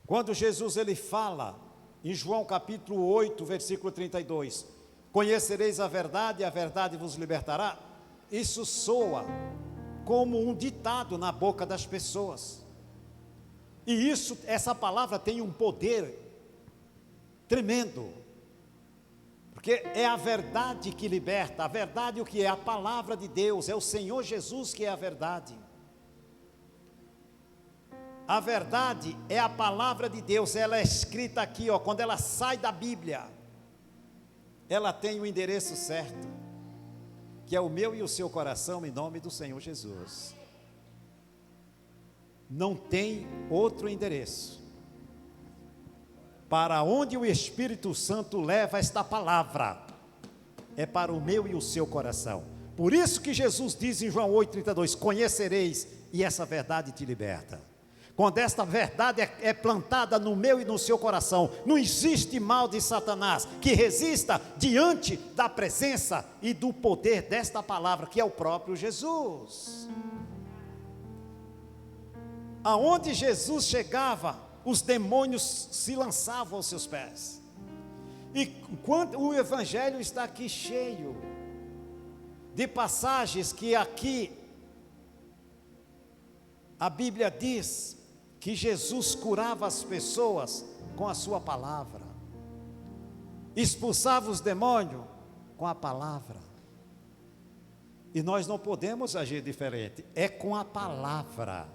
Quando Jesus ele fala em João capítulo 8, versículo 32, conhecereis a verdade e a verdade vos libertará, isso soa como um ditado na boca das pessoas. E essa palavra tem um poder tremendo, porque é a verdade que liberta. A verdade o que é? A palavra de Deus, é o Senhor Jesus que é a verdade. A verdade é a palavra de Deus, ela é escrita aqui, ó, quando ela sai da Bíblia, ela tem o endereço certo, que é o meu e o seu coração, em nome do Senhor Jesus. Não tem outro endereço. Para onde o Espírito Santo leva esta palavra, é para o meu e o seu coração. Por isso que Jesus diz em João 8,32, conhecereis e essa verdade te liberta. Quando esta verdade é plantada no meu e no seu coração, não existe mal de Satanás que resista diante da presença e do poder desta palavra, que é o próprio Jesus. Aonde Jesus chegava, os demônios se lançavam aos seus pés. E quando o Evangelho está aqui cheio de passagens que aqui a Bíblia diz que Jesus curava as pessoas com a sua palavra, expulsava os demônios com a palavra. E nós não podemos agir diferente, é com a palavra.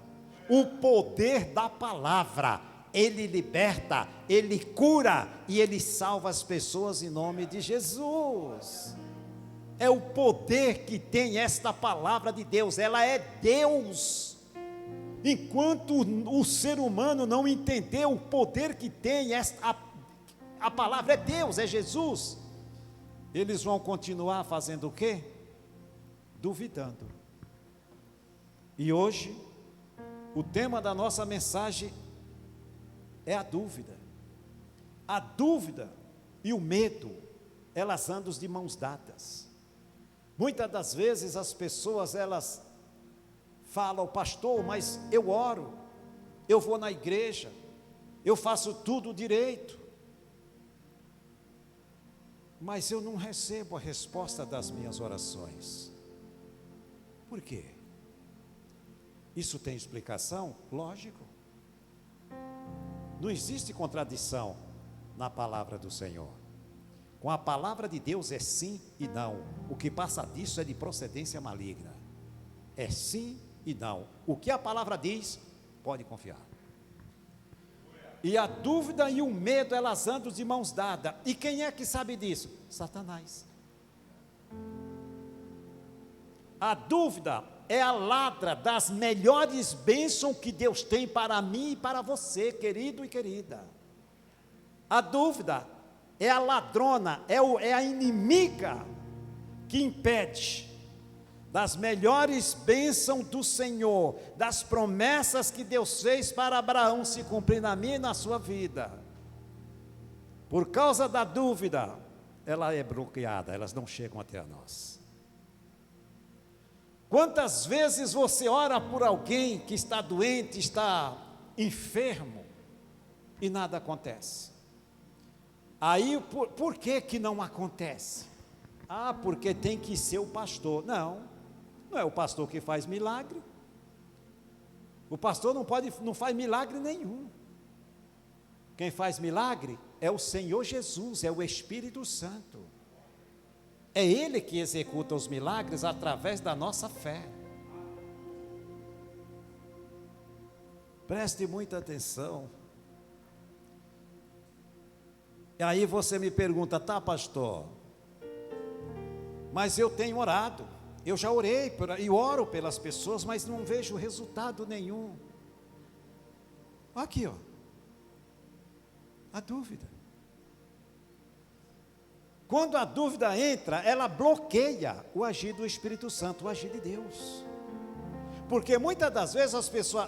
O poder da palavra, ele liberta, ele cura e ele salva as pessoas em nome de Jesus. É o poder que tem esta palavra de Deus, ela é Deus. Enquanto o ser humano não entendeu o poder que tem, a palavra é Deus, é Jesus, eles vão continuar fazendo o quê? Duvidando. E hoje, o tema da nossa mensagem é a dúvida. A dúvida e o medo, elas andam de mãos dadas. Muitas das vezes as pessoas, elas falam, pastor, mas eu oro, eu vou na igreja, eu faço tudo direito, mas eu não recebo a resposta das minhas orações. Por quê? Isso tem explicação? Lógico. Não existe contradição na palavra do Senhor. Com a palavra de Deus é sim e não. O que passa disso é de procedência maligna. É sim e não. O que a palavra diz, pode confiar. E a dúvida e o medo, elas andam de mãos dadas. E quem é que sabe disso? Satanás. A dúvida é a ladra das melhores bênçãos que Deus tem para mim e para você, querido e querida. A dúvida é a ladrona, é a inimiga que impede das melhores bênçãos do Senhor, das promessas que Deus fez para Abraão se cumprir na minha e na sua vida. Por causa da dúvida, ela é bloqueada, elas não chegam até a nós. Quantas vezes você ora por alguém que está doente, está enfermo, e nada acontece? Aí, por que que não acontece? Ah, porque tem que ser o pastor. Não é o pastor que faz milagre. O pastor não faz milagre nenhum. Quem faz milagre é o Senhor Jesus, é o Espírito Santo. É Ele que executa os milagres através da nossa fé. Preste muita atenção. E aí você me pergunta, tá, pastor, mas eu tenho orado, eu já orei e oro pelas pessoas, mas não vejo resultado nenhum. Aqui, ó, a dúvida. Quando a dúvida entra, ela bloqueia o agir do Espírito Santo, o agir de Deus. Porque muitas das vezes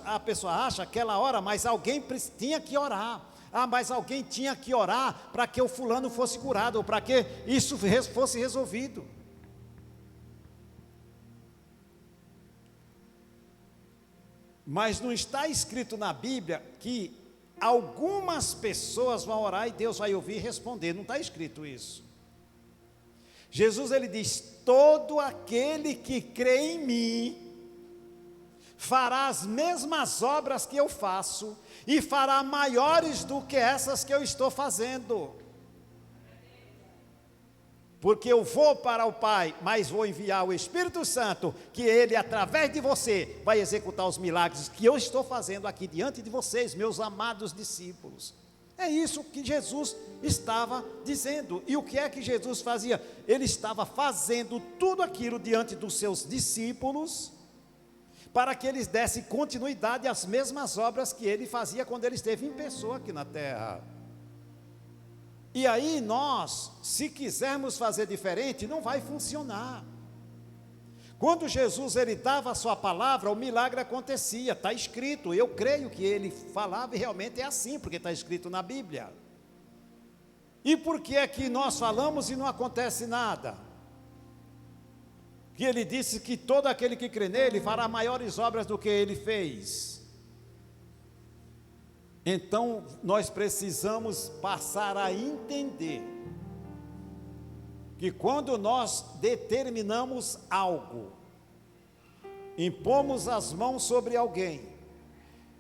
a pessoa acha que ela ora, mas alguém tinha que orar. Ah, mas alguém tinha que orar para que o fulano fosse curado, ou para que isso fosse resolvido. Mas não está escrito na Bíblia que algumas pessoas vão orar e Deus vai ouvir e responder. Não está escrito isso. Jesus, ele diz: todo aquele que crê em mim fará as mesmas obras que eu faço e fará maiores do que essas que eu estou fazendo. Porque eu vou para o Pai, mas vou enviar o Espírito Santo, que ele, através de você, vai executar os milagres que eu estou fazendo aqui diante de vocês, meus amados discípulos. É isso que Jesus estava dizendo. E o que é que Jesus fazia? Ele estava fazendo tudo aquilo diante dos seus discípulos, para que eles dessem continuidade às mesmas obras que ele fazia quando ele esteve em pessoa aqui na terra. E aí nós, se quisermos fazer diferente, não vai funcionar. Quando Jesus ele dava a sua palavra, o milagre acontecia, está escrito. Eu creio que ele falava e realmente é assim, porque está escrito na Bíblia. E por que é que nós falamos e não acontece nada? Que ele disse que todo aquele que crê nele fará maiores obras do que ele fez. Então, nós precisamos passar a entender que quando nós determinamos algo, impomos as mãos sobre alguém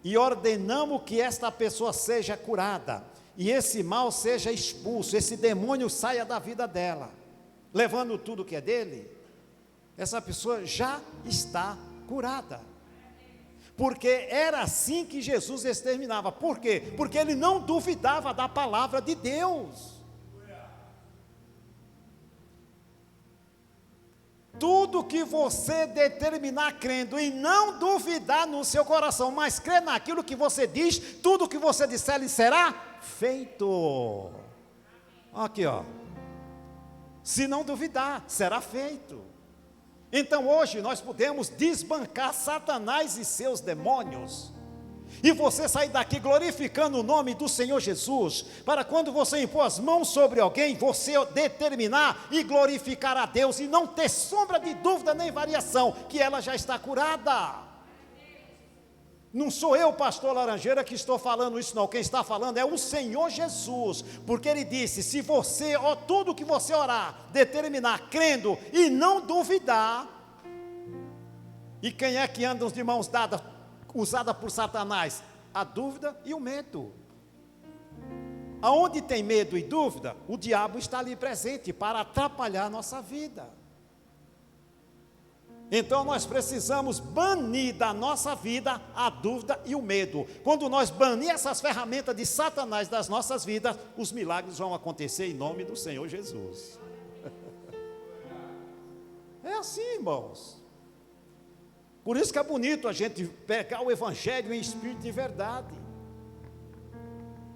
e ordenamos que esta pessoa seja curada, e esse mal seja expulso, esse demônio saia da vida dela, levando tudo que é dele, essa pessoa já está curada. Porque era assim que Jesus exterminava. Por quê? Porque ele não duvidava da palavra de Deus. Tudo que você determinar crendo e não duvidar no seu coração, mas crer naquilo que você diz, tudo que você disser lhe será feito. Aqui, ó. Se não duvidar, será feito. Então hoje nós podemos desbancar Satanás e seus demônios, e você sair daqui glorificando o nome do Senhor Jesus, para quando você impor as mãos sobre alguém, você determinar e glorificar a Deus, e não ter sombra de dúvida nem variação, que ela já está curada. Não sou eu, pastor Laranjeira, que estou falando isso não, quem está falando é o Senhor Jesus, porque Ele disse, se você, tudo que você orar, determinar, crendo e não duvidar, e quem é que anda de mãos dadas, usada por Satanás? A dúvida e o medo. Aonde tem medo e dúvida, o diabo está ali presente para atrapalhar a nossa vida. Então nós precisamos banir da nossa vida a dúvida e o medo. Quando nós banir essas ferramentas de Satanás das nossas vidas, os milagres vão acontecer em nome do Senhor Jesus. É assim, irmãos. Por isso que é bonito a gente pegar o Evangelho em espírito de verdade.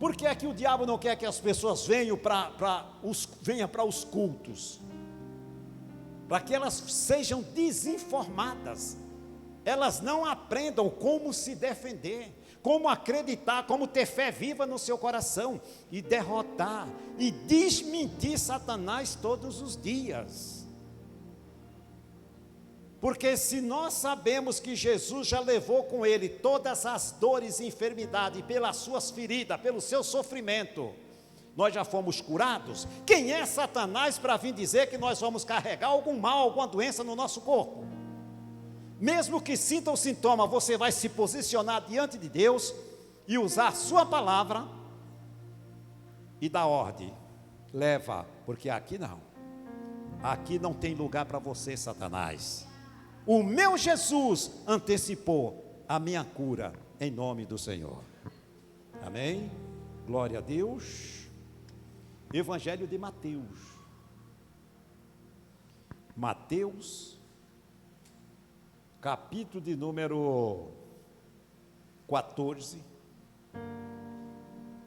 Por que é que o diabo não quer que as pessoas venham para os cultos? Para que elas sejam desinformadas, elas não aprendam como se defender, como acreditar, como ter fé viva no seu coração, e derrotar, e desmentir Satanás todos os dias. Porque se nós sabemos que Jesus já levou com ele todas as dores e enfermidades, pelas suas feridas, pelo seu sofrimento, nós já fomos curados. Quem é Satanás para vir dizer que nós vamos carregar algum mal, alguma doença no nosso corpo? Mesmo que sinta o sintoma, você vai se posicionar diante de Deus e usar a sua palavra e dar ordem. Leva, porque aqui não tem lugar para você, Satanás. O meu Jesus antecipou a minha cura em nome do Senhor. Amém? Glória a Deus. Evangelho de Mateus. Mateus, capítulo de número 14,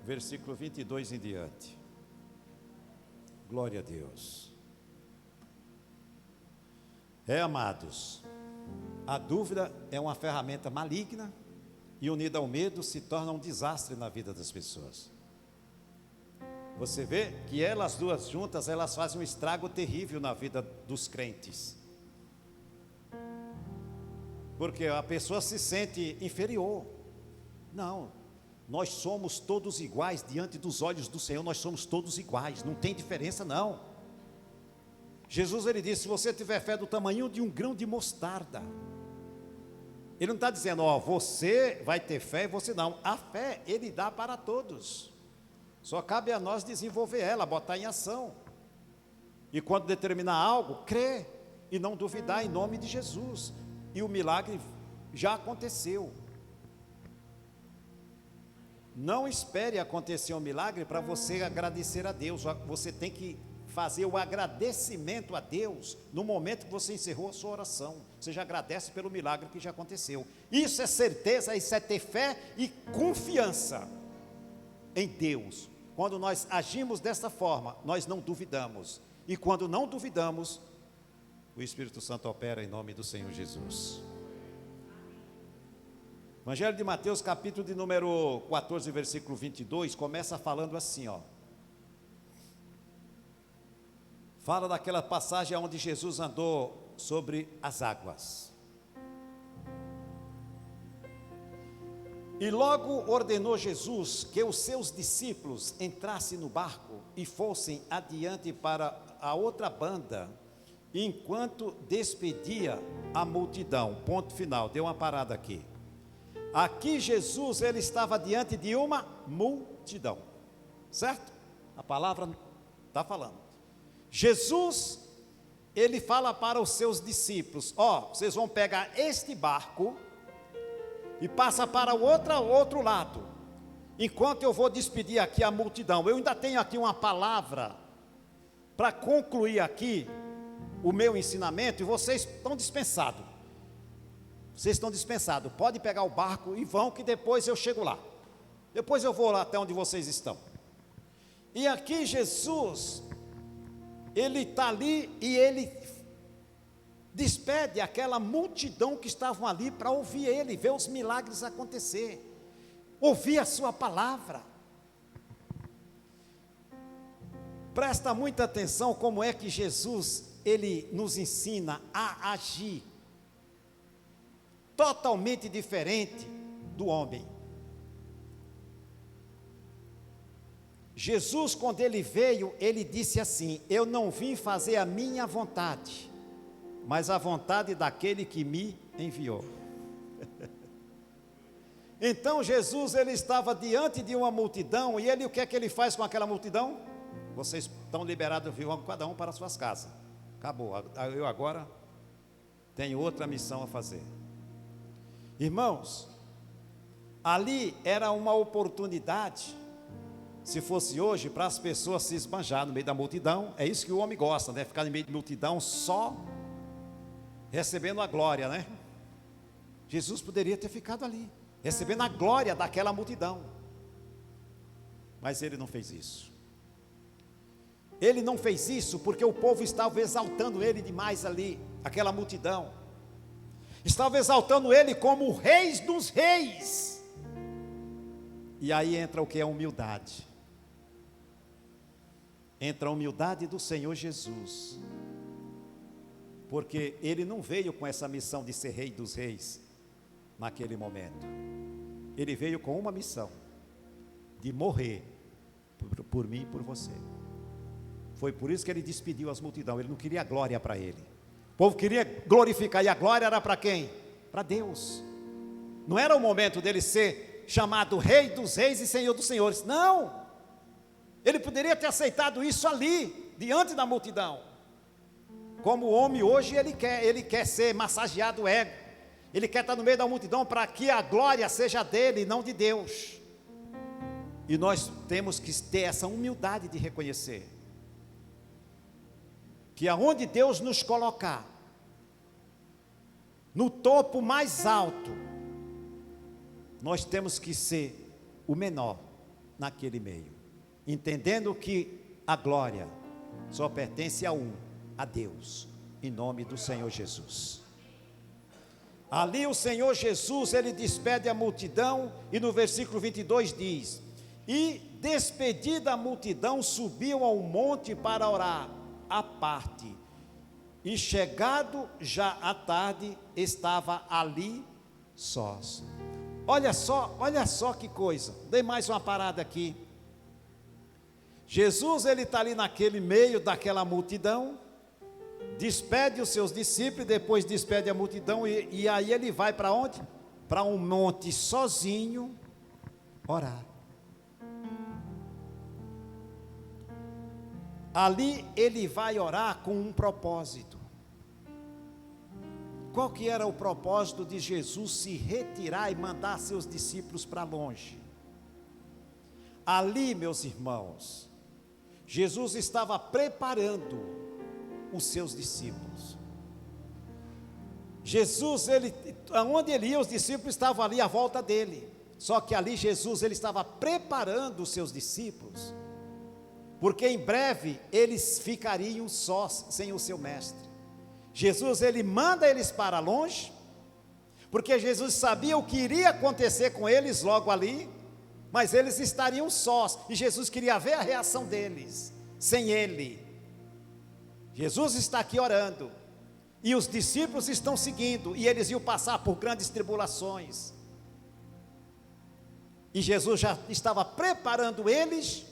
versículo 22 em diante. Glória a Deus. Amados, a dúvida é uma ferramenta maligna e unida ao medo se torna um desastre na vida das pessoas. Você vê que elas duas juntas, elas fazem um estrago terrível na vida dos crentes. Porque a pessoa se sente inferior. Não, Nós somos todos iguais diante dos olhos do Senhor, nós somos todos iguais, não tem diferença não. Jesus, ele disse, se você tiver fé do tamanho de um grão de mostarda, ele não está dizendo, ó, você vai ter fé e você não. A fé, ele dá para todos. Só cabe a nós desenvolver ela, botar em ação. E quando determinar algo, crer e não duvidar em nome de Jesus. E o milagre já aconteceu. Não espere acontecer um milagre para você agradecer a Deus. Você tem que fazer o agradecimento a Deus no momento que você encerrou a sua oração. Você já agradece pelo milagre que já aconteceu. Isso é certeza, isso é ter fé e confiança em Deus. Quando nós agimos desta forma, nós não duvidamos. E quando não duvidamos, o Espírito Santo opera em nome do Senhor Jesus. Evangelho de Mateus, capítulo de número 14, versículo 22, começa falando assim, ó. Fala daquela passagem onde Jesus andou sobre as águas. E logo ordenou Jesus que os seus discípulos entrassem no barco e fossem adiante para a outra banda, enquanto despedia a multidão. Ponto final, deu uma parada aqui. Aqui Jesus, ele estava diante de uma multidão, certo? A palavra está falando. Jesus, ele fala para os seus discípulos, ó, vocês vão pegar este barco e passa para o outro lado, enquanto eu vou despedir aqui a multidão. Eu ainda tenho aqui uma palavra para concluir aqui o meu ensinamento, e vocês estão dispensados. Vocês estão dispensados, pode pegar o barco e vão, que depois eu chego lá. Depois eu vou lá até onde vocês estão. E aqui Jesus, ele está ali e ele despede aquela multidão que estavam ali para ouvir ele, ver os milagres acontecer, ouvir a sua palavra. Presta muita atenção como é que Jesus, ele nos ensina a agir totalmente diferente do homem. Jesus, quando ele veio, ele disse assim: eu não vim fazer a minha vontade, mas a vontade daquele que me enviou. Então Jesus, ele estava diante de uma multidão, e ele, o que é que ele faz com aquela multidão? Vocês estão liberados, vão cada um para suas casas. Acabou, eu agora tenho outra missão a fazer. Irmãos, ali era uma oportunidade, se fosse hoje, para as pessoas se esbanjar no meio da multidão. É isso que o homem gosta, né? Ficar no meio de multidão só recebendo a glória, né? Jesus poderia ter ficado ali, recebendo a glória daquela multidão, mas ele não fez isso. Ele não fez isso porque o povo estava exaltando ele demais ali, aquela multidão estava exaltando ele como o rei dos reis. E aí entra o que é humildade. Entra a humildade do Senhor Jesus, porque ele não veio com essa missão de ser rei dos reis naquele momento. Ele veio com uma missão, de morrer por mim e por você. Foi por isso que ele despediu as multidões. Ele não queria glória para ele. O povo queria glorificar, e a glória era para quem? Para Deus. Não era o momento dele ser chamado rei dos reis e senhor dos senhores. Não. Ele poderia ter aceitado isso ali, diante da multidão. Como o homem hoje, ele quer ser massageado o ego. Ele quer estar no meio da multidão para que a glória seja dele e não de Deus. E nós temos que ter essa humildade de reconhecer que aonde Deus nos colocar, no topo mais alto, nós temos que ser o menor naquele meio, entendendo que a glória só pertence a Deus, em nome do Senhor Jesus. Ali o Senhor Jesus, ele despede a multidão, e no versículo 22 diz: e despedida a multidão, subiu ao monte para orar à parte, e chegado já à tarde, estava ali sós. olha só que coisa. Dei mais uma parada aqui. Jesus, ele está ali naquele meio daquela multidão, despede os seus discípulos, depois despede a multidão, e aí ele vai para onde? Para um monte sozinho, orar. Ali ele vai orar com um propósito. Qual que era o propósito de Jesus se retirar e mandar seus discípulos para longe? Ali, meus irmãos, Jesus estava preparando os seus discípulos. Jesus, aonde ele ia, os discípulos estavam ali à volta dele. Só que ali Jesus, ele estava preparando os seus discípulos, porque em breve eles ficariam sós, sem o seu mestre. Jesus, ele manda eles para longe, porque Jesus sabia o que iria acontecer com eles logo ali, mas eles estariam sós, e Jesus queria ver a reação deles, sem ele. Jesus está aqui orando, e os discípulos estão seguindo, e eles iam passar por grandes tribulações, e Jesus já estava preparando eles,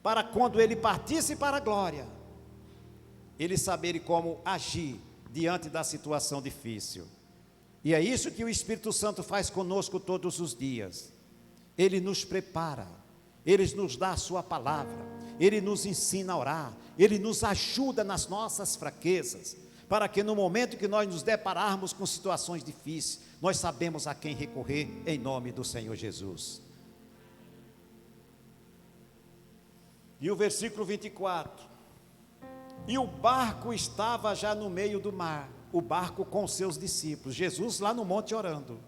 para quando ele partisse para a glória, eles saberem como agir diante da situação difícil. E é isso que o Espírito Santo faz conosco todos os dias. Ele nos prepara, ele nos dá a sua palavra, ele nos ensina a orar, ele nos ajuda nas nossas fraquezas, para que no momento que nós nos depararmos com situações difíceis, nós sabemos a quem recorrer em nome do Senhor Jesus. E o versículo 24, e o barco estava já no meio do mar, o barco com seus discípulos, Jesus lá no monte orando.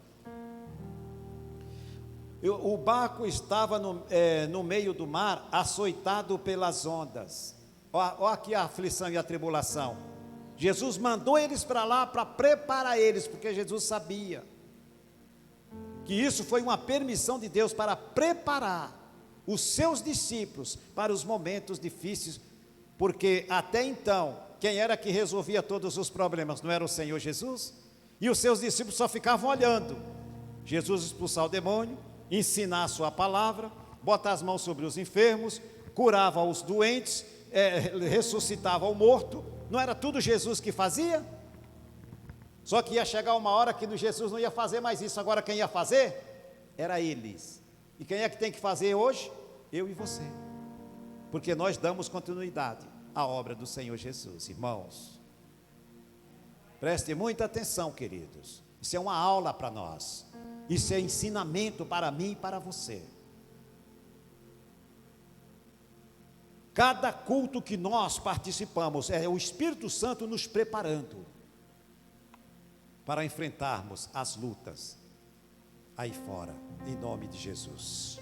O barco estava no meio do mar, açoitado pelas ondas. Olha aqui a aflição e a tribulação. Jesus mandou eles para lá para preparar eles, porque Jesus sabia que isso foi uma permissão de Deus para preparar os seus discípulos para os momentos difíceis, porque até então, quem era que resolvia todos os problemas? Não era o Senhor Jesus? E os seus discípulos só ficavam olhando Jesus expulsar o demônio, ensinar a sua palavra, botar as mãos sobre os enfermos, curava os doentes, ressuscitava o morto. Não era tudo Jesus que fazia? Só que ia chegar uma hora que Jesus não ia fazer mais isso. Agora quem ia fazer? Era eles. E quem é que tem que fazer hoje? Eu e você, porque nós damos continuidade à obra do Senhor Jesus. Irmãos, preste muita atenção, queridos, isso é uma aula para nós, isso é ensinamento para mim e para você. Cada culto que nós participamos, é o Espírito Santo nos preparando para enfrentarmos as lutas aí fora, em nome de Jesus.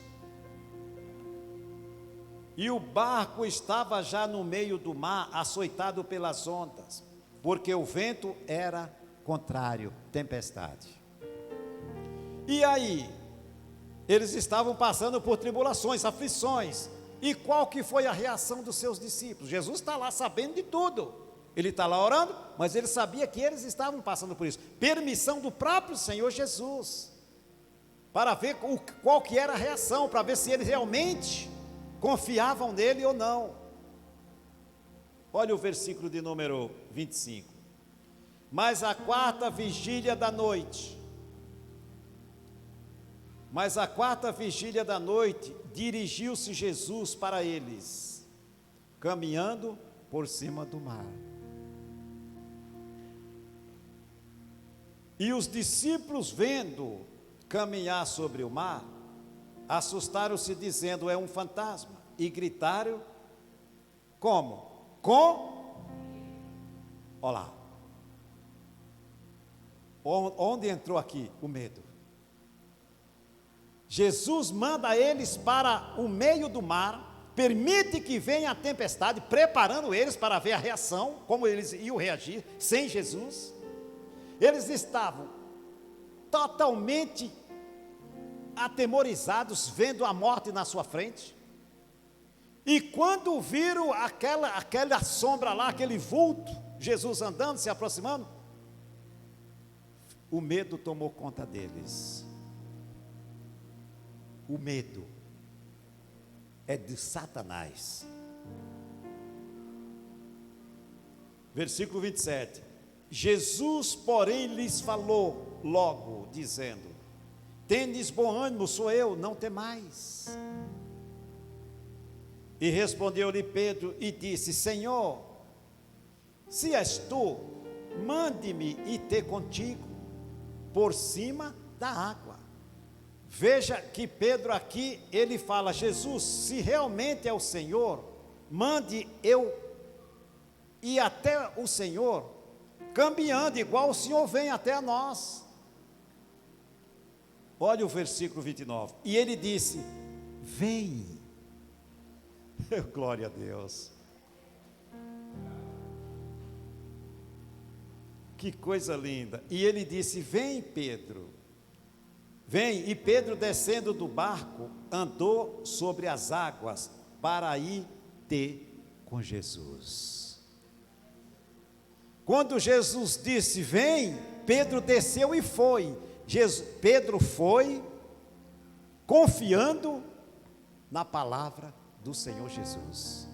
E o barco estava já no meio do mar, açoitado pelas ondas, porque o vento era contrário, tempestade. E aí, eles estavam passando por tribulações, aflições. E qual que foi a reação dos seus discípulos? Jesus está lá sabendo de tudo. Ele está lá orando, mas ele sabia que eles estavam passando por isso. Permissão do próprio Senhor Jesus, para ver qual que era a reação, para ver se eles realmente confiavam nele ou não. Olha o versículo de número 25. Mas a quarta vigília da noite, dirigiu-se Jesus para eles, caminhando por cima do mar. E os discípulos, vendo caminhar sobre o mar, assustaram-se, dizendo: é um fantasma, e gritaram, como? Olha lá, onde entrou aqui o medo? Jesus manda eles para o meio do mar, permite que venha a tempestade, preparando eles para ver a reação, como eles iam reagir sem Jesus. Eles estavam totalmente atemorizados, vendo a morte na sua frente, e quando viram aquela sombra lá, aquele vulto, Jesus andando, se aproximando, o medo tomou conta deles. O medo é de Satanás. Versículo 27. Jesus, porém, lhes falou logo, dizendo: tendes bom ânimo, sou eu, não temais. E respondeu-lhe Pedro e disse: Senhor, se és tu, mande-me ir ter contigo por cima da água. Veja que Pedro aqui, ele fala: Jesus, se realmente é o Senhor, mande eu ir até o Senhor, caminhando igual o Senhor vem até a nós. Olha o versículo 29. E ele disse: vem. Glória a Deus. Que coisa linda. E ele disse: vem, Pedro. Vem. E Pedro, descendo do barco, andou sobre as águas para ir ter com Jesus. Quando Jesus disse: vem, Pedro desceu e foi. Pedro foi confiando na palavra do Senhor Jesus.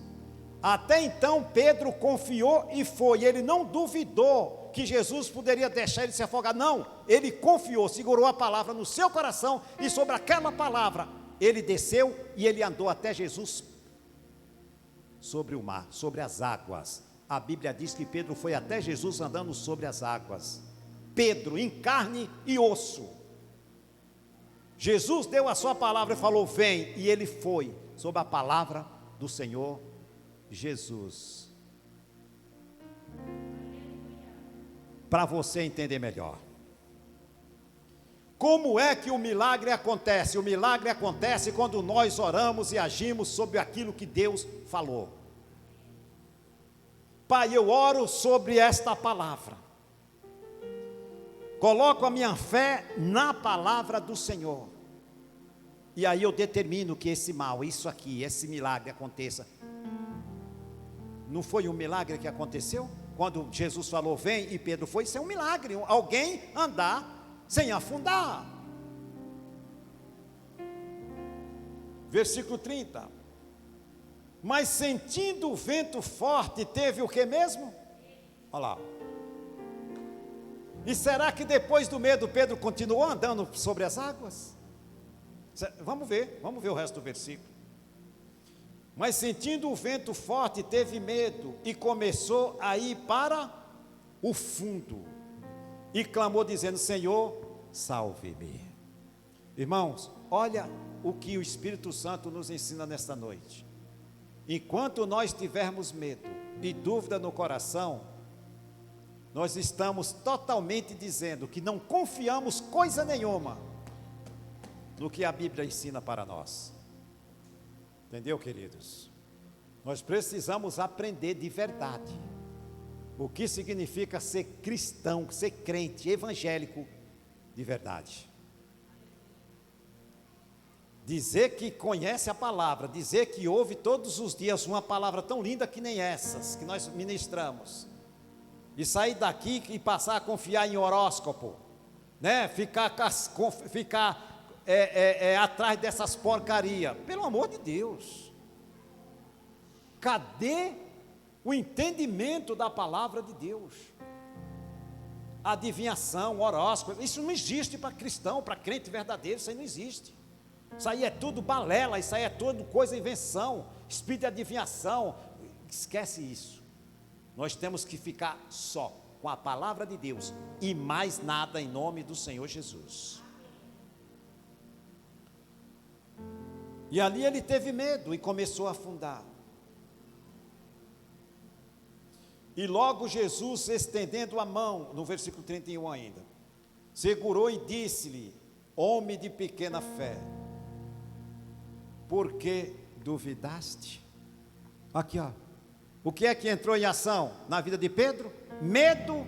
Até então Pedro confiou e foi. Ele não duvidou que Jesus poderia deixar ele se afogar. Não, ele confiou, segurou a palavra no seu coração, e sobre aquela palavra ele desceu e ele andou até Jesus sobre o mar, sobre as águas. A Bíblia diz que Pedro foi até Jesus andando sobre as águas. Pedro, em carne e osso. Jesus deu a sua palavra e falou: vem, e ele foi, sob a palavra do Senhor Jesus. Para você entender melhor, como é que o milagre acontece? O milagre acontece quando nós oramos e agimos sobre aquilo que Deus falou. Pai, eu oro sobre esta palavra, coloco a minha fé na palavra do Senhor, e aí eu determino que esse mal, isso aqui, esse milagre aconteça. Não foi um milagre que aconteceu? Quando Jesus falou: vem, e Pedro foi, isso é um milagre, alguém andar sem afundar. Versículo 30. Mas sentindo o vento forte, teve o que mesmo? Olha lá. E será que depois do medo Pedro continuou andando sobre as águas? Vamos ver o resto do versículo. Mas sentindo o vento forte, teve medo e começou a ir para o fundo, e clamou dizendo: Senhor, salve-me. Irmãos, olha o que o Espírito Santo nos ensina nesta noite. Enquanto nós tivermos medo e dúvida no coração, nós estamos totalmente dizendo que não confiamos coisa nenhuma no que a Bíblia ensina para nós. Entendeu, queridos? Nós precisamos aprender de verdade o que significa ser cristão, ser crente, evangélico de verdade. Dizer que conhece a palavra, dizer que ouve todos os dias uma palavra tão linda que nem essas que nós ministramos, e sair daqui e passar a confiar em horóscopo, né? Ficar atrás dessas porcarias. Pelo amor de Deus, cadê o entendimento da palavra de Deus? Adivinhação, horóscopo, isso não existe para cristão, para crente verdadeiro, isso aí não existe. Isso aí é tudo balela, isso aí é tudo coisa, invenção, espírito de adivinhação. Esquece isso. Nós temos que ficar só com a palavra de Deus e mais nada, em nome do Senhor Jesus. E ali ele teve medo e começou a afundar. E logo Jesus, estendendo a mão, no versículo 31 ainda, segurou e disse-lhe: homem de pequena fé, por que duvidaste? Aqui, ó. O que é que entrou em ação na vida de Pedro? Medo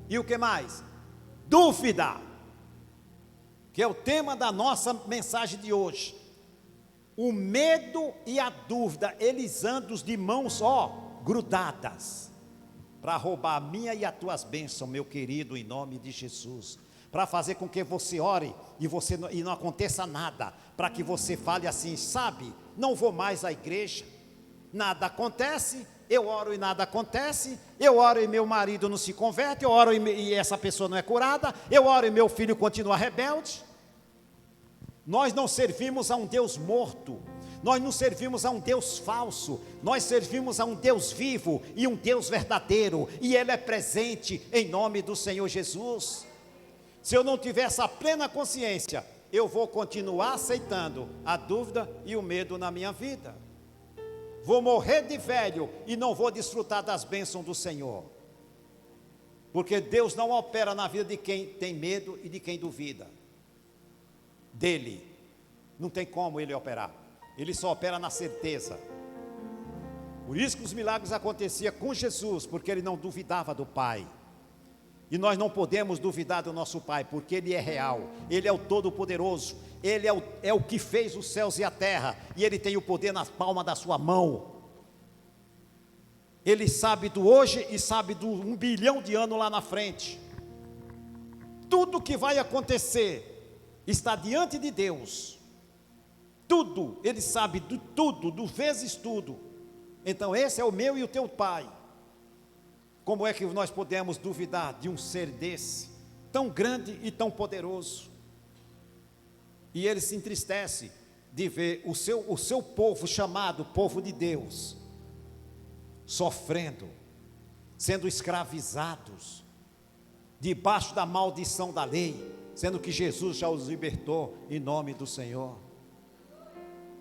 e o que mais? Dúvida, que é o tema da nossa mensagem de hoje. O medo e a dúvida, eles andam de mãos, grudadas, para roubar a minha e as tuas bênçãos, meu querido, em nome de Jesus. para fazer com que você ore e não aconteça nada, para que você fale assim, sabe, não vou mais à igreja, nada acontece, eu oro e nada acontece, eu oro e meu marido não se converte, eu oro e essa pessoa não é curada, eu oro e meu filho continua rebelde. Nós não servimos a um Deus morto, nós não servimos a um Deus falso, nós servimos a um Deus vivo e um Deus verdadeiro, e Ele é presente em nome do Senhor Jesus. Se eu não tiver essa plena consciência, eu vou continuar aceitando a dúvida e o medo na minha vida. Vou morrer de velho e não vou desfrutar das bênçãos do Senhor. Porque Deus não opera na vida de quem tem medo e de quem duvida dele. Não tem como ele operar. Ele só opera na certeza. Por isso que os milagres aconteciam com Jesus, porque ele não duvidava do Pai. E nós não podemos duvidar do nosso Pai, porque Ele é real, Ele é o Todo-Poderoso, Ele é o que fez os céus e a terra, e Ele tem o poder na palma da sua mão. Ele sabe do hoje e sabe do 1 bilhão de anos lá na frente. Tudo que vai acontecer está diante de Deus. Tudo, Ele sabe de tudo, do vezes tudo. Então esse é o meu e o teu Pai. Como é que nós podemos duvidar de um ser desse, tão grande e tão poderoso? E ele se entristece de ver o seu povo, chamado povo de Deus, sofrendo, sendo escravizados, debaixo da maldição da lei, sendo que Jesus já os libertou em nome do Senhor.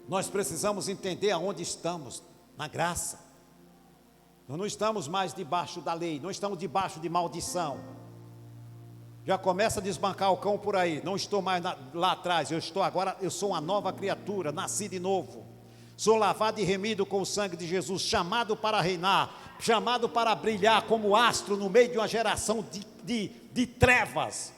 Nós precisamos entender aonde estamos, na graça. Nós não estamos mais debaixo da lei, não estamos debaixo de maldição. Já começa a desbancar o cão por aí, não estou mais lá atrás, eu sou uma nova criatura, nasci de novo. Sou lavado e remido com o sangue de Jesus, chamado para reinar, chamado para brilhar como astro no meio de uma geração de trevas.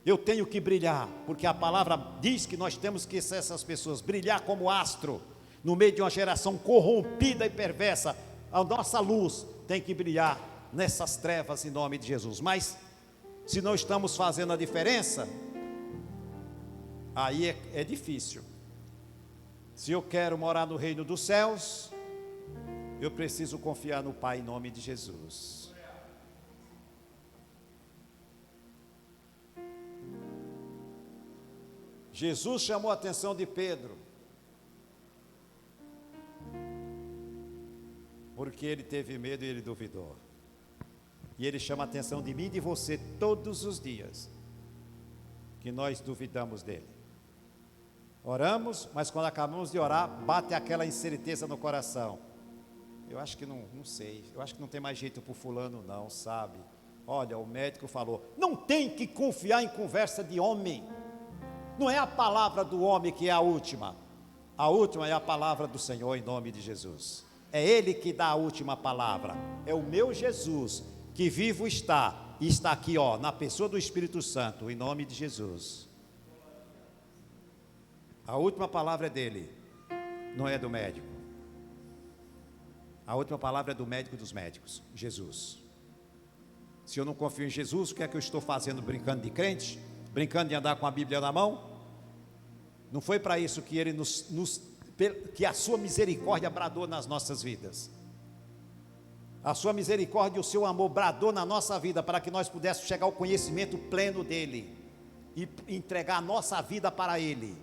Eu tenho que brilhar, porque a palavra diz que nós temos que ser essas pessoas, brilhar como astro, no meio de uma geração corrompida e perversa. A nossa luz tem que brilhar nessas trevas em nome de Jesus. Mas se não estamos fazendo a diferença, aí é difícil. Se eu quero morar no reino dos céus, eu preciso confiar no Pai em nome de Jesus. Jesus chamou a atenção de Pedro, porque ele teve medo e ele duvidou. E ele chama a atenção de mim e de você todos os dias, que nós duvidamos dele. Oramos, mas quando acabamos de orar, bate aquela incerteza no coração. Eu acho que não sei, eu acho que não tem mais jeito para o fulano não, sabe? Olha, o médico falou, não tem que confiar em conversa de homem. Não é a palavra do homem que é a última é a palavra do Senhor em nome de Jesus. É Ele que dá a última palavra, é o meu Jesus, que vivo está, e está aqui na pessoa do Espírito Santo, em nome de Jesus. A última palavra é dele, não é do médico. A última palavra é do médico dos médicos, Jesus. Se eu não confio em Jesus, o que é que eu estou fazendo? Brincando de crente? Brincando de andar com a Bíblia na mão? Não foi para isso que Ele que a sua misericórdia bradou nas nossas vidas. A sua misericórdia e o seu amor bradou na nossa vida, para que nós pudéssemos chegar ao conhecimento pleno dEle, e entregar a nossa vida para Ele,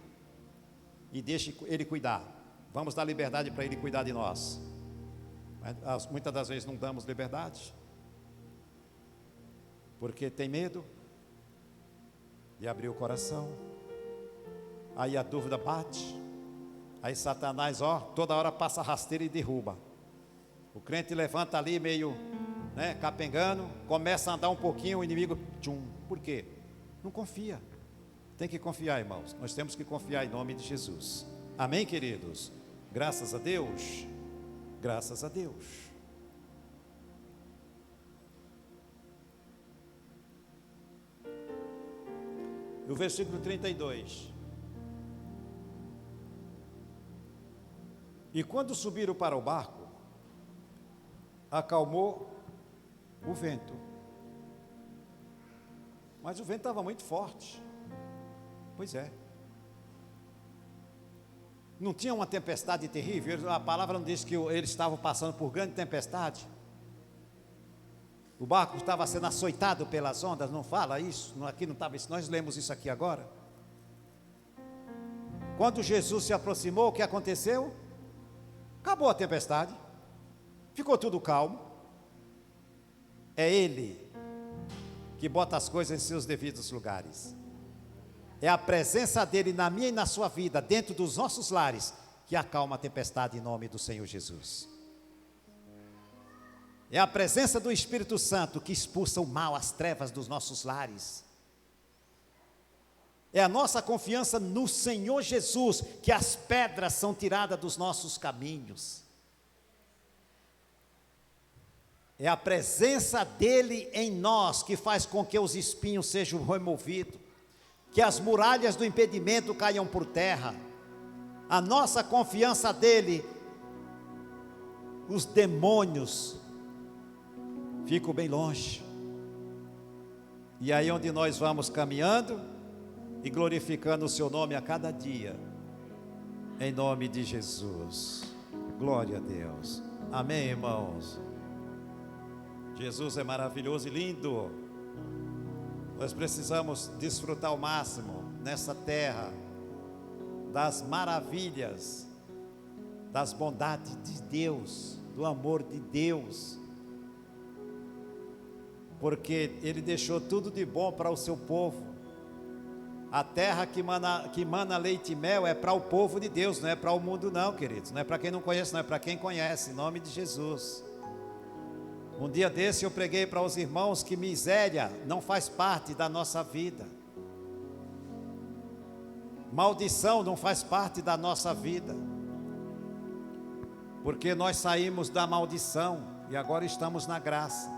e deixe Ele cuidar. Vamos dar liberdade para Ele cuidar de nós. Mas muitas das vezes não damos liberdade, porque tem medo de abrir o coração. Aí a dúvida bate. Aí Satanás, toda hora passa rasteira e derruba. O crente levanta ali meio, capengando, começa a andar um pouquinho, o inimigo, tchum. Por quê? Não confia. Tem que confiar, irmãos. Nós temos que confiar em nome de Jesus. Amém, queridos? Graças a Deus. Graças a Deus. E o versículo 32. E quando subiram para o barco, acalmou o vento. Mas o vento estava muito forte. Pois é. Não tinha uma tempestade terrível? A palavra não diz que eles estavam passando por grande tempestade? O barco estava sendo açoitado pelas ondas, não fala isso? Aqui não estava isso, nós lemos isso aqui agora. Quando Jesus se aproximou, o que aconteceu? Acabou a tempestade, ficou tudo calmo. É Ele que bota as coisas em seus devidos lugares. É a presença dEle na minha e na sua vida, dentro dos nossos lares, que acalma a tempestade em nome do Senhor Jesus. É a presença do Espírito Santo que expulsa o mal, as trevas dos nossos lares. É a nossa confiança no Senhor Jesus que as pedras são tiradas dos nossos caminhos. É a presença dEle em nós que faz com que os espinhos sejam removidos, que as muralhas do impedimento caiam por terra. A nossa confiança dEle, os demônios ficam bem longe. E aí onde nós vamos caminhando e glorificando o seu nome a cada dia, em nome de Jesus. Glória a Deus. Amém, irmãos. Jesus é maravilhoso e lindo. Nós precisamos desfrutar ao máximo nessa terra das maravilhas, das bondades de Deus, do amor de Deus, porque Ele deixou tudo de bom para o seu povo. A terra que mana leite e mel é para o povo de Deus, não é para o mundo não, queridos, não é para quem não conhece, não é para quem conhece, em nome de Jesus. Um dia desse eu preguei para os irmãos que miséria não faz parte da nossa vida. Maldição não faz parte da nossa vida. Porque nós saímos da maldição e agora estamos na graça.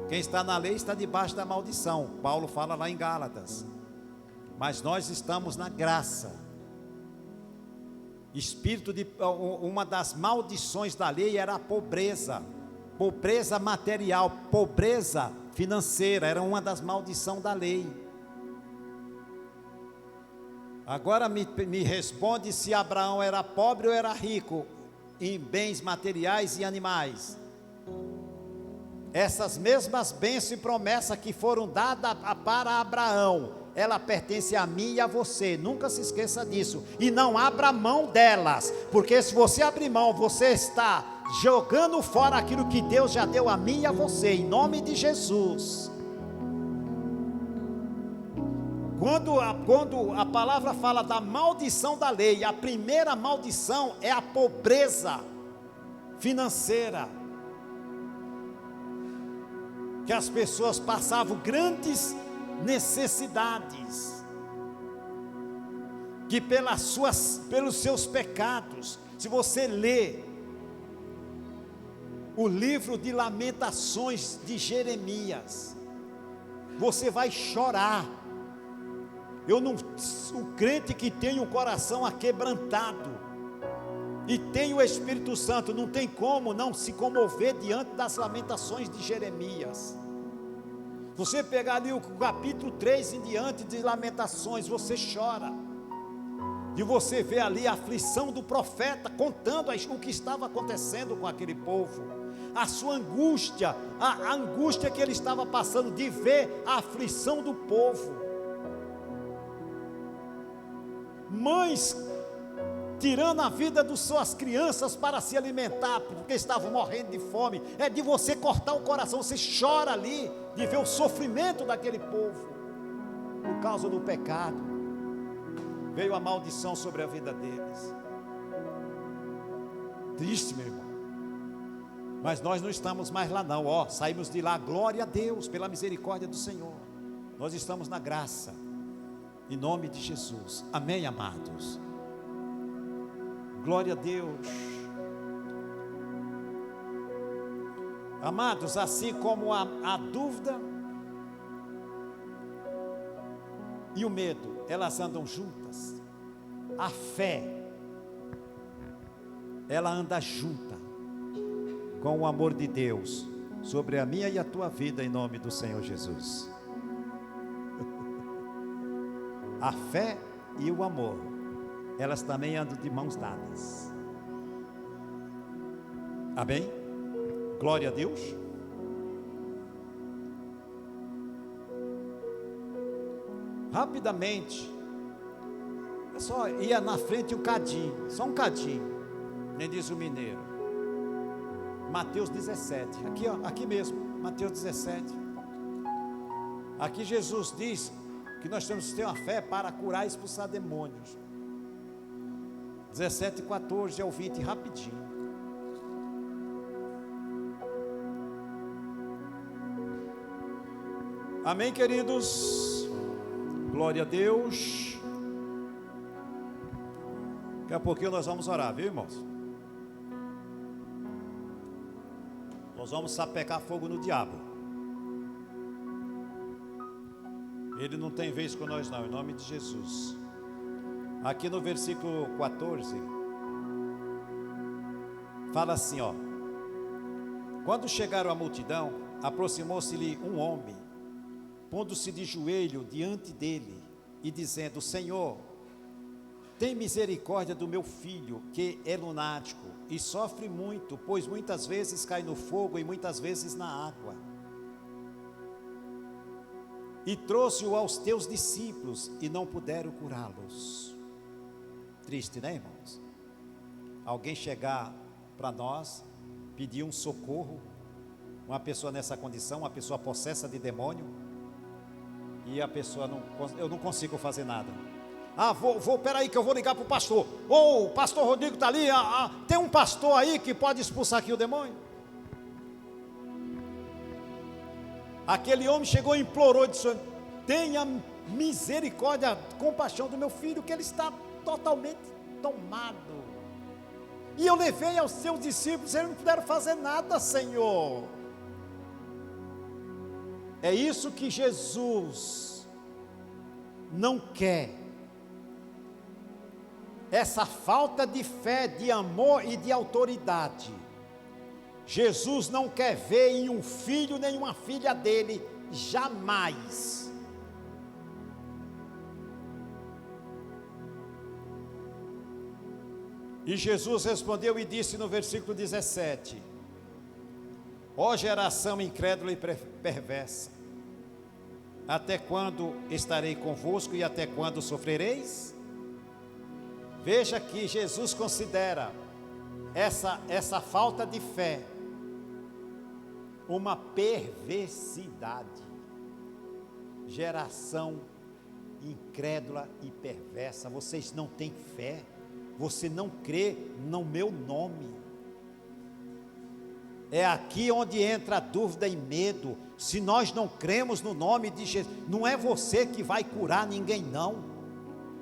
Quem está na lei está debaixo da maldição. Paulo fala lá em Gálatas. Mas nós estamos na graça. Uma das maldições da lei era a pobreza. Pobreza material, pobreza financeira, era uma das maldições da lei. Agora me responde se Abraão era pobre ou era rico em bens materiais e animais. Essas mesmas bênçãos e promessas que foram dadas para Abraão, ela pertence a mim e a você, nunca se esqueça disso, e não abra mão delas, porque se você abrir mão, você está jogando fora aquilo que Deus já deu a mim e a você, em nome de Jesus. Quando a palavra fala da maldição da lei, a primeira maldição é a pobreza financeira, que as pessoas passavam grandes necessidades, que pelos seus pecados, se você ler o livro de Lamentações de Jeremias, você vai chorar. O crente que tem o coração aquebrantado e tem o Espírito Santo, não tem como não se comover diante das Lamentações de Jeremias. Você pegar ali o capítulo 3 em diante de Lamentações, você chora. E você vê ali a aflição do profeta contando o que estava acontecendo com aquele povo. A sua angústia, a angústia que ele estava passando de ver a aflição do povo. Mães tirando a vida das suas crianças para se alimentar, porque estavam morrendo de fome. É de você cortar o coração, você chora ali, de ver o sofrimento daquele povo, por causa do pecado. Veio a maldição sobre a vida deles. Triste, meu irmão. Mas nós não estamos mais lá não, saímos de lá, glória a Deus, pela misericórdia do Senhor. Nós estamos na graça, em nome de Jesus, amém, amados? Glória a Deus. Amados, assim como a dúvida e o medo, elas andam juntas, a fé, ela anda junta com o amor de Deus sobre a minha e a tua vida, em nome do Senhor Jesus. A fé e o amor, elas também andam de mãos dadas. Amém? Glória a Deus. Rapidamente, é só ia na frente um cadinho, só um cadinho, nem diz o mineiro. Mateus 17, aqui, ó, aqui mesmo, Mateus 17. Aqui Jesus diz que nós temos que ter uma fé para curar e expulsar demônios. 17, 14 ao 20, rapidinho. Amém, queridos? Glória a Deus. Daqui a pouquinho nós vamos orar, viu, irmãos? Nós vamos sapecar fogo no diabo. Ele não tem vez com nós não, em nome de Jesus. Aqui no versículo 14, fala assim, ó. Quando chegaram à multidão, aproximou-se-lhe um homem, pondo-se de joelho diante dele e dizendo: Senhor, tem misericórdia do meu filho, que é lunático e sofre muito, pois muitas vezes cai no fogo e muitas vezes na água. E trouxe-o aos teus discípulos e não puderam curá-los. Triste, né, irmãos? Alguém chegar para nós, pedir um socorro, uma pessoa nessa condição, uma pessoa possessa de demônio, e a pessoa eu não consigo fazer nada. Peraí que eu vou ligar para o pastor. O pastor Rodrigo está ali, tem um pastor aí que pode expulsar aqui o demônio. Aquele homem chegou e implorou e disse: tenha misericórdia, compaixão do meu filho, que ele está totalmente tomado. E eu levei aos seus discípulos, eles não puderam fazer nada, Senhor. É isso que Jesus não quer. Essa falta de fé, de amor e de autoridade. Jesus não quer ver em um filho nem uma filha dele, jamais. E Jesus respondeu e disse no versículo 17: ó geração incrédula e perversa, até quando estarei convosco e até quando sofrereis? Veja que Jesus considera essa falta de fé uma perversidade. Geração incrédula e perversa, vocês não têm fé, você não crê no meu nome. É aqui onde entra a dúvida e medo. Se nós não cremos no nome de Jesus, não é você que vai curar ninguém não.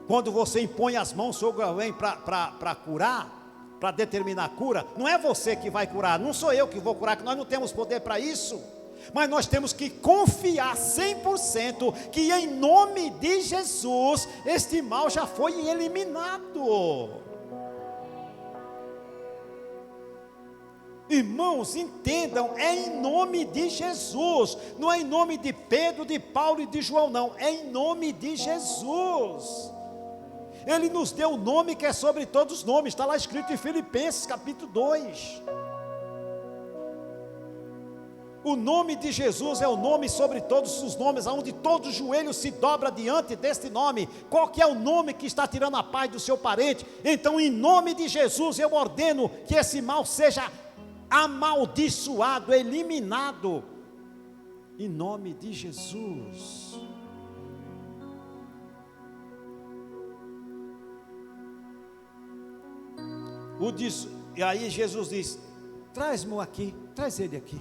Quando você impõe as mãos sobre alguém para curar, para determinar a cura, não é você que vai curar, não sou eu que vou curar, que nós não temos poder para isso. Mas nós temos que confiar 100% que em nome de Jesus, este mal já foi eliminado. Irmãos, entendam, é em nome de Jesus, não é em nome de Pedro, de Paulo e de João não, é em nome de Jesus. Ele nos deu o nome que é sobre todos os nomes, está lá escrito em Filipenses capítulo 2. O nome de Jesus é o nome sobre todos os nomes, onde todo joelho se dobra diante deste nome. Qual que é o nome que está tirando a paz do seu parente? Então, em nome de Jesus, eu ordeno que esse mal seja amaldiçoado, eliminado, em nome de Jesus. E aí Jesus diz: traz-mo aqui, traz ele aqui.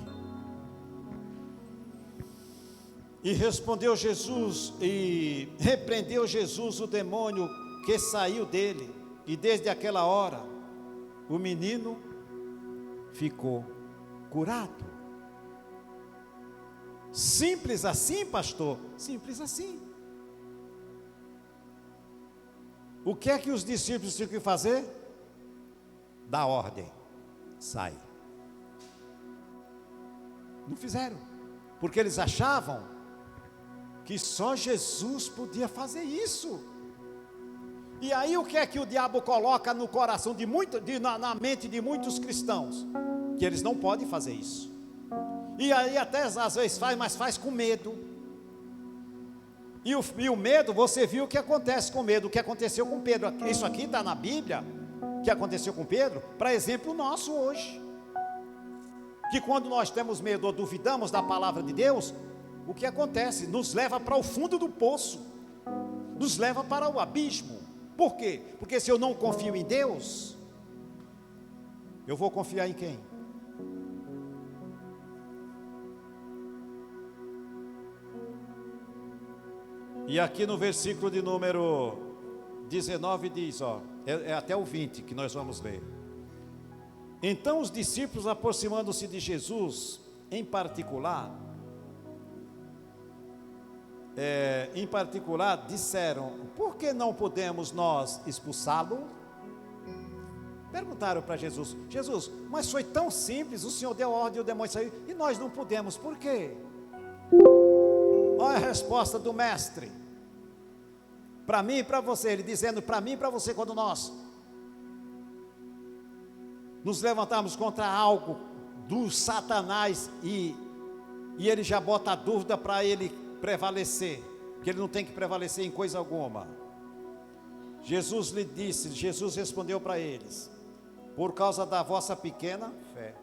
E respondeu Jesus, e repreendeu Jesus o demônio que saiu dele, e desde aquela hora o menino ficou curado. Simples assim, pastor? Simples assim. O que é que os discípulos tinham que fazer? Dar ordem, sai. Não fizeram, porque eles achavam que só Jesus podia fazer isso. E aí o que é que o diabo coloca no coração na mente de muitos cristãos? Que eles não podem fazer isso. E aí até às vezes faz, mas faz com medo. E o medo, você viu o que acontece com medo, o que aconteceu com Pedro. Isso aqui está na Bíblia, o que aconteceu com Pedro, para exemplo nosso hoje. Que quando nós temos medo ou duvidamos da palavra de Deus, o que acontece? Nos leva para o fundo do poço, nos leva para o abismo. Por quê? Porque se eu não confio em Deus, eu vou confiar em quem? E aqui no versículo de número 19 diz, é até o 20 que nós vamos ler. Então os discípulos, aproximando-se de Jesus, em particular, disseram: por que não podemos nós expulsá-lo? Perguntaram para Jesus: Jesus, mas foi tão simples, o Senhor deu a ordem e o demônio saiu, e nós não podemos, por quê? Olha a resposta do mestre, para mim e para você, ele dizendo para mim e para você, quando nós nos levantarmos contra algo do Satanás e ele já bota a dúvida para ele prevalecer, que ele não tem que prevalecer em coisa alguma. Jesus respondeu para eles: por causa da vossa pequena fé.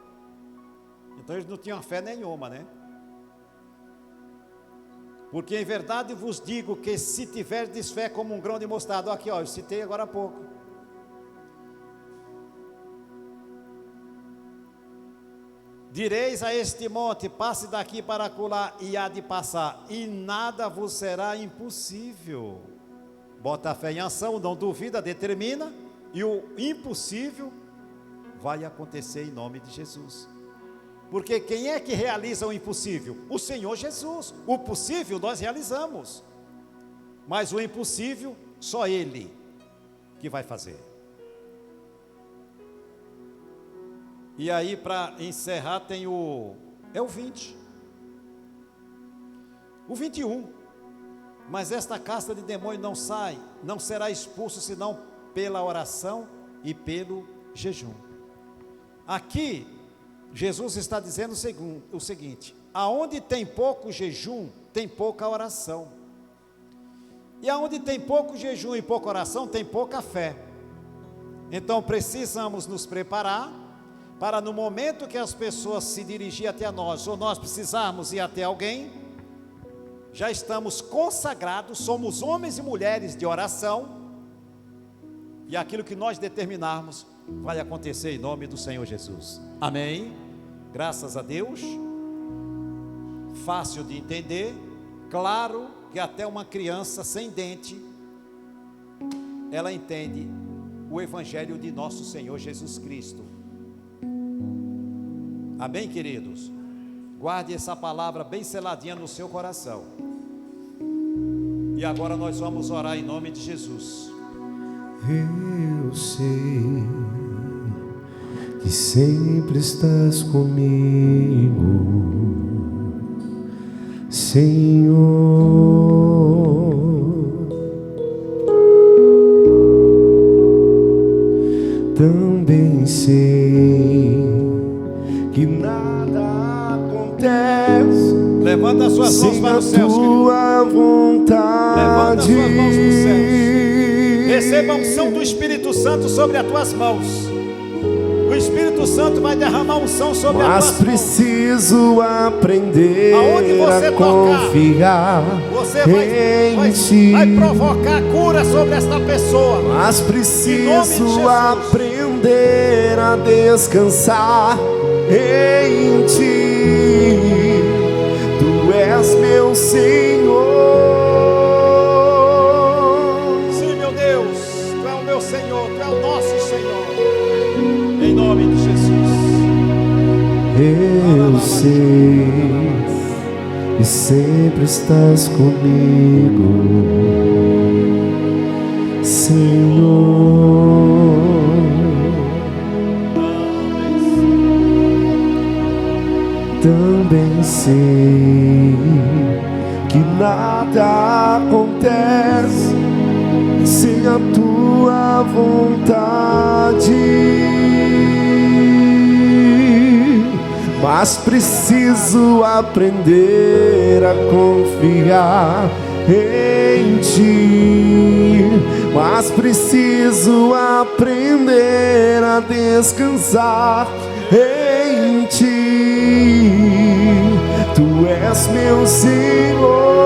Então eles não tinham fé nenhuma, né? Porque em verdade vos digo que se tiverdes fé como um grão de mostarda, aqui eu citei agora há pouco, direis a este monte: passe daqui para acolá, e há de passar, e nada vos será impossível. Bota a fé em ação, não duvida, determina, e o impossível vai acontecer em nome de Jesus. Porque quem é que realiza o impossível? O Senhor Jesus. O possível nós realizamos, mas o impossível só Ele que vai fazer. E aí, para encerrar, tem o 20, o 21. Mas esta casta de demônio não será expulso senão pela oração e pelo jejum. Aqui Jesus está dizendo o seguinte: aonde tem pouco jejum, tem pouca oração. E aonde tem pouco jejum e pouca oração, tem pouca fé. Então precisamos nos preparar para, no momento que as pessoas se dirigirem até nós, ou nós precisarmos ir até alguém, já estamos consagrados, somos homens e mulheres de oração, e aquilo que nós determinarmos vai acontecer em nome do Senhor Jesus. Amém? Graças a Deus. Fácil de entender. Claro que até uma criança sem dente, ela entende o Evangelho de nosso Senhor Jesus Cristo. Amém, queridos? Guarde essa palavra bem seladinha no seu coração. E agora nós vamos orar em nome de Jesus. Eu sei que sempre estás comigo, Senhor. Também sei que nada acontece. Levanta as suas mãos para os céus, tua vontade. Levanta as suas mãos para os céus. Receba a unção do Espírito Santo sobre as tuas mãos. O Espírito Santo vai derramar unção sobre as tuas mãos. Mas preciso aprender a confiar em Ti. Vai provocar cura sobre esta pessoa. Mas preciso aprender a descansar em Ti. Tu és meu Senhor. Sim, meu Deus, Tu é o meu Senhor, Tu é o nosso Senhor. Em nome de Jesus. Eu sei que sempre estás comigo, Senhor. Também sei que nada acontece sem a tua tua vontade, mas preciso aprender a confiar em ti, mas preciso aprender a descansar em ti. Tu és meu Senhor.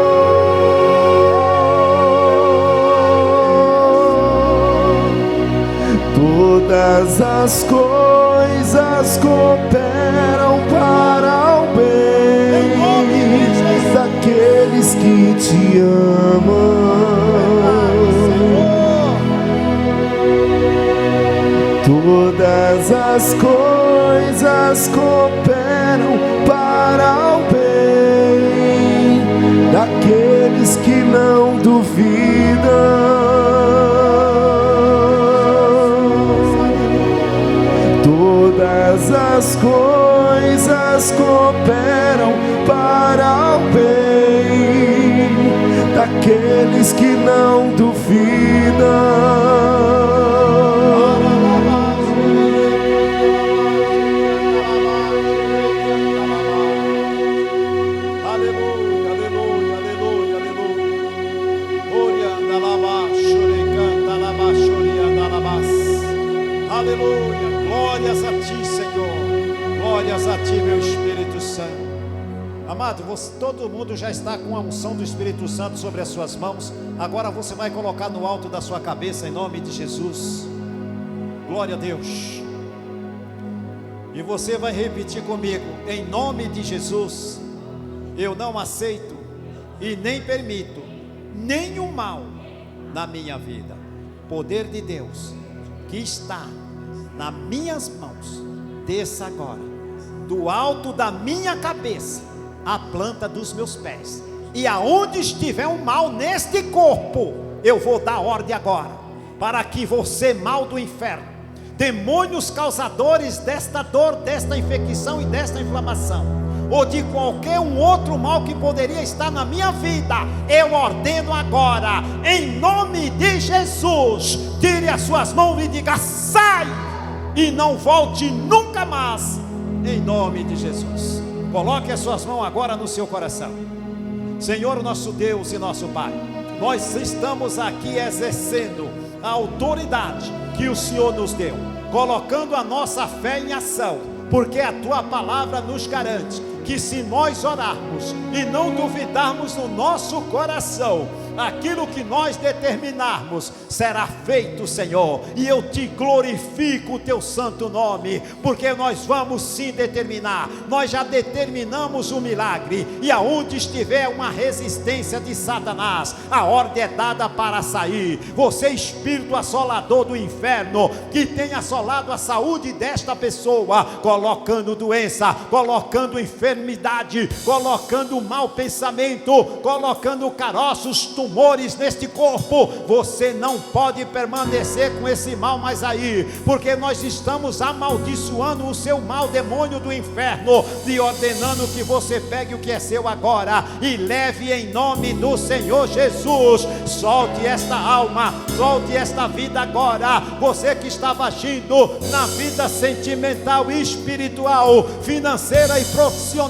Todas as coisas cooperam para o bem daqueles que te amam. Todas as coisas cooperam para o bem daqueles que não duvidam. Todas as coisas cooperam para o bem daqueles que não duvidam. Aleluia, glórias a ti, Senhor, glórias a ti, meu Espírito Santo. Amado, todo mundo já está com a unção do Espírito Santo sobre as suas mãos. Agora você vai colocar no alto da sua cabeça, em nome de Jesus. Glória a Deus. E você vai repetir comigo, em nome de Jesus. Eu não aceito e nem permito nenhum mal na minha vida. Poder de Deus que está nas minhas mãos, desça agora, do alto da minha cabeça, a planta dos meus pés, e aonde estiver um mal neste corpo, eu vou dar ordem agora, para que você, mal do inferno, demônios causadores desta dor, desta infecção e desta inflamação, ou de qualquer um outro mal que poderia estar na minha vida, eu ordeno agora, em nome de Jesus, tire as suas mãos e diga: sai, e não volte nunca mais, em nome de Jesus. Coloque as suas mãos agora no seu coração. Senhor, nosso Deus e nosso Pai, nós estamos aqui exercendo a autoridade que o Senhor nos deu, colocando a nossa fé em ação, porque a tua palavra nos garante que se nós orarmos e não duvidarmos no nosso coração, aquilo que nós determinarmos será feito, Senhor. E eu te glorifico o teu santo nome, porque nós vamos sim determinar. Nós já determinamos o milagre, e aonde estiver uma resistência de Satanás, a ordem é dada para sair. Você, espírito assolador do inferno, que tem assolado a saúde desta pessoa, colocando doença, colocando enfermidade, colocando mau pensamento, colocando caroços, tumores neste corpo, você não pode permanecer com esse mal mais aí, porque nós estamos amaldiçoando o seu mal, demônio do inferno, e ordenando que você pegue o que é seu agora e leve em nome do Senhor Jesus. Solte esta alma, solte esta vida agora. Você que estava agindo na vida sentimental e espiritual, financeira e profissional,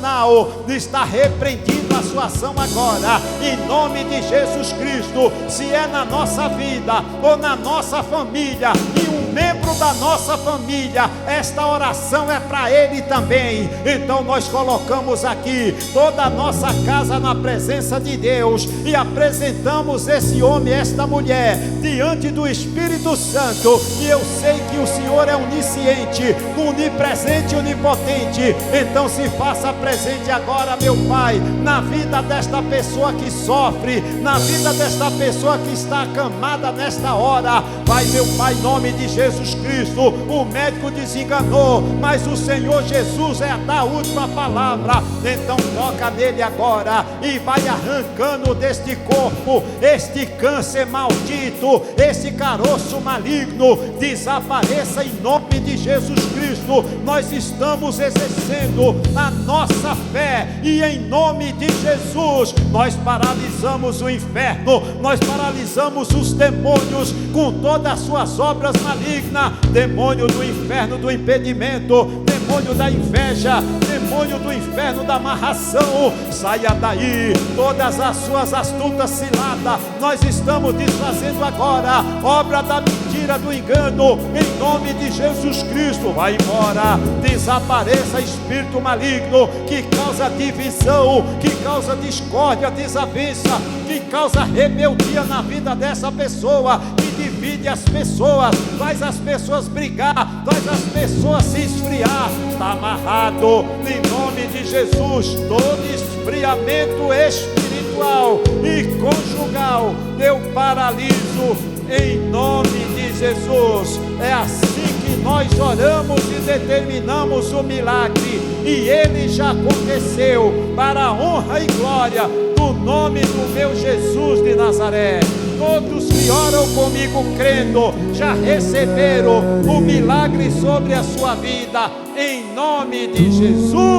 está repreendido a sua ação agora, em nome de Jesus Cristo. Se é na nossa vida ou na nossa família, e um membro da nossa família, esta oração é para ele também. Então nós colocamos aqui toda a nossa casa na presença de Deus e apresentamos esse homem, esta mulher, diante do Espírito Santo. E eu sei que o Senhor é onisciente, onipresente e onipotente. Então se faça presente agora, meu Pai, na vida desta pessoa que sofre, na vida desta pessoa que está acamada nesta hora. Vai, meu Pai, em nome de Jesus Cristo. O médico desenganou, mas o Senhor Jesus é a da última palavra. Então toca nele agora e vai arrancando deste corpo este câncer maldito, este caroço maligno. Desapareça em nome de Jesus Cristo, nós estamos exercendo a nossa fé, e em nome de Jesus, nós paralisamos o inferno, nós paralisamos os demônios com todas as suas obras malignas, demônio do inferno do impedimento, demônio da inveja, demônio do inferno da amarração, saia daí, todas as suas astutas ciladas, nós estamos desfazendo agora, obra da mentira, do engano, em nome de Jesus Cristo, vai embora, desapareça espírito maligno, que causa divisão, que causa discórdia, desavença, que causa rebeldia na vida dessa pessoa, que divide as pessoas, faz as pessoas brigar, faz as pessoas se esfriar, está amarrado, em nome de Jesus, todo esfriamento espiritual e conjugal, eu paraliso, em nome de Jesus. É assim que nós oramos e determinamos o milagre, e ele já aconteceu, para a honra e glória do nome do meu Jesus de Nazaré. Todos que oram comigo crendo, já receberam o milagre sobre a sua vida, em nome de Jesus.